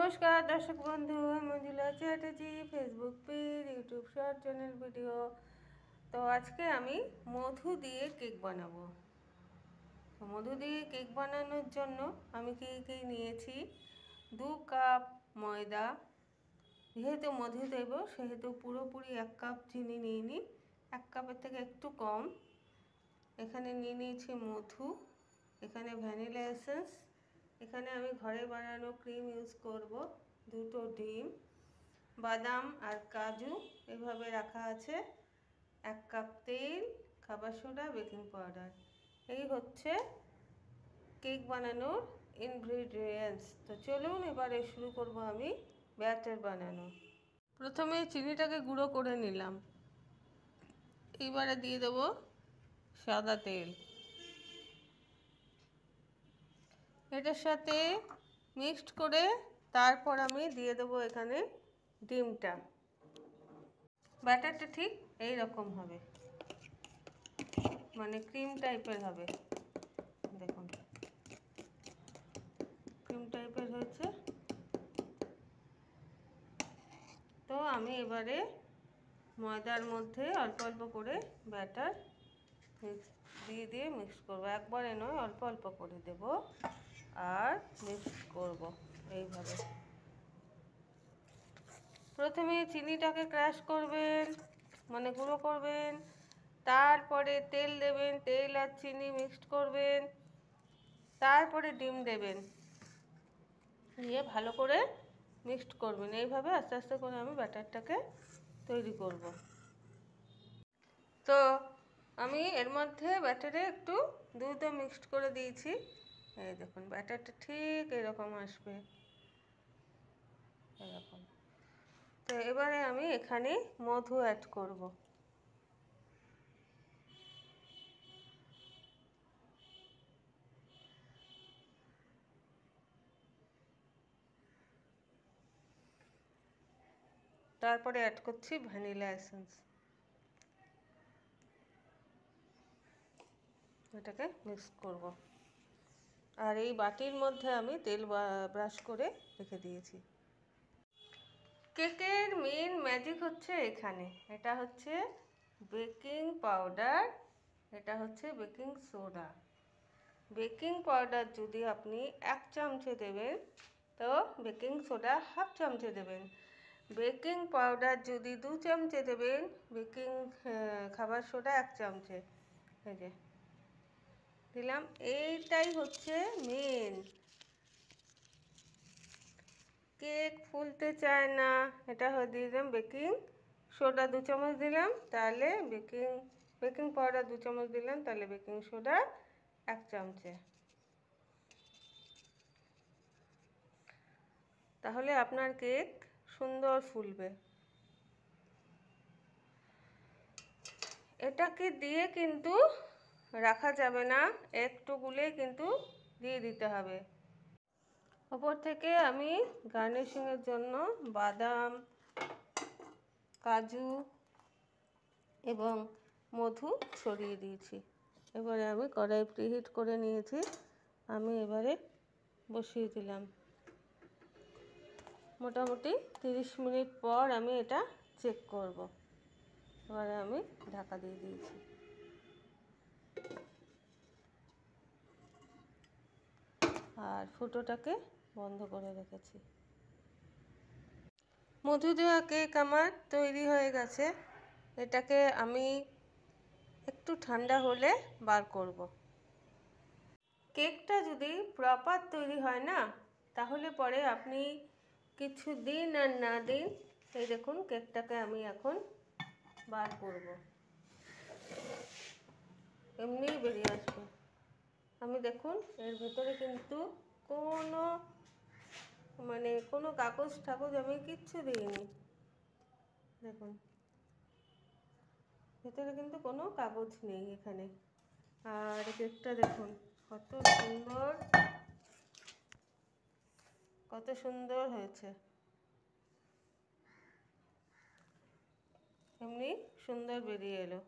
নমস্কার দর্শক বন্ধু, Manjula Chatterjee, Facebook page, YouTube short channel video. তো আজকে আমি মধু দিয়ে কেক বানাবো। তো মধু দিয়ে কেক বানানোর জন্য আমি কি নিয়েছি, 2 কাপ ময়দা। যেহেতু মধু দেব সেহেতু পুরোপুরি 1 কাপ চিনি নিইনি, 1 কাপের থেকে একটু কম। এখানে নিয়ে নিয়েছি মধু, এখানে ভ্যানিলা এসেন্স, এখানে আমি ঘরে বানানো ক্রিম ইউজ করব, 2টো ডিম, বাদাম আর কাজু এভাবে রাখা আছে, 1 কাপ তেল, খাবার সোডা, বেকিং পাউডার। এই হচ্ছে কেক বানানোর ইনগ্রিডিয়েন্টস। তো চলুন এবারে শুরু করব আমি ব্যাটার বানানো। প্রথমে চিনিটাকে গুঁড়ো করে নিলাম, এইবারে দিয়ে দেবো সাদা তেল। এটার সাথে মিক্সড করে তারপর আমি দিয়ে দেবো এখানে ডিমটা। ব্যাটারটা ঠিক এই রকম হবে, মানে ক্রিম টাইপের হবে। দেখুন ক্রিম টাইপের হয়েছে। তো আমি এবারে ময়দার মধ্যে অল্প অল্প করে ব্যাটার দিয়ে মিক্স করবো, একবারে নয়, অল্প অল্প করে দেব আর মিক্স করব এইভাবে। প্রথমে চিনিটাকে ক্রাশ করবেন, মানে গুঁড়ো করবেন, তারপরে তেল দেবেন, তেল আর চিনি মিক্সড করবেন, তারপরে ডিম দেবেন, দিয়ে ভালো করে মিক্সড করবেন। এইভাবে আস্তে আস্তে করে আমি ব্যাটারটাকে তৈরি করব। তো আমি এর মধ্যে ব্যাটারে একটু দুধও মিক্সড করে দিয়েছি। এই দেখুন ব্যাটারটা ঠিক এরকম আসবে, এরকম। তো এবারে আমি এখানে মধু অ্যাড করব। তারপরে অ্যাড করছি ভ্যানিলা এসেন্স। এটাকে মিক্স করব। আর এই বাটির মধ্যে আমি তেল ব্রাশ করে রেখে দিয়েছি। কেকের মেন ম্যাজিক হচ্ছে এখানে, এটা হচ্ছে বেকিং পাউডার, এটা হচ্ছে বেকিং সোডা। বেকিং পাউডার যদি আপনি 1 চামচে দেবেন, তো বেকিং সোডা 1/2 চামচে দেবেন। বেকিং পাউডার যদি 2 চামচে দেবেন, বেকিং খাবার সোডা 1 চামচে। এই যে দিলাম, এইটাই হচ্ছে মেন। কেক ফুলতে চায় না, এটা দিয়ে দিলাম বেকিং সোডা 2 চামচ দিলাম, তাহলে বেকিং পাউডার 2 চামচ দিলাম, তাহলে বেকিং সোডা 1 চামচে। তাহলে আপনার কেক সুন্দর ফুলবে। এটাকে দিয়ে কিন্তু রাখা যাবে না, একটু গুলে কিন্তু দিয়ে দিতে হবে। ওপর থেকে আমি গার্নিশিংয়ের জন্য বাদাম, কাজু এবং মধু ছড়িয়ে দিয়েছি। এবারে আমি কড়াই প্রিহিট করে নিয়েছি, আমি এবারে বসিয়ে দিলাম। মোটামুটি 30 মিনিট পর আমি এটা চেক করব। এবারে আমি ঢাকা দিয়ে দিয়েছি। আর ফুটোটাকে বন্ধ করে রেখেছি। মধু দেওয়া কেক আমার তৈরি হয়ে গেছে। এটাকে আমি একটু ঠান্ডা হলে বার করব। কেকটা যদি প্রপার তৈরি হয় না, তাহলে পরে আপনি কিছু দিন আর না দিন, এই দেখুন কেকটাকে আমি এখন বার করব, এমনিই বেরিয়ে আসবে। আমি দেখুন এর ভেতরে কিন্তু কোনো কাগজ আমি কিচ্ছু দিইনি। দেখুন ভেতরে কিন্তু কোনো কাগজ নেই এখানে। আর কেকটা দেখুন কত সুন্দর হয়েছে, এমনি সুন্দর বেরিয়ে এলো।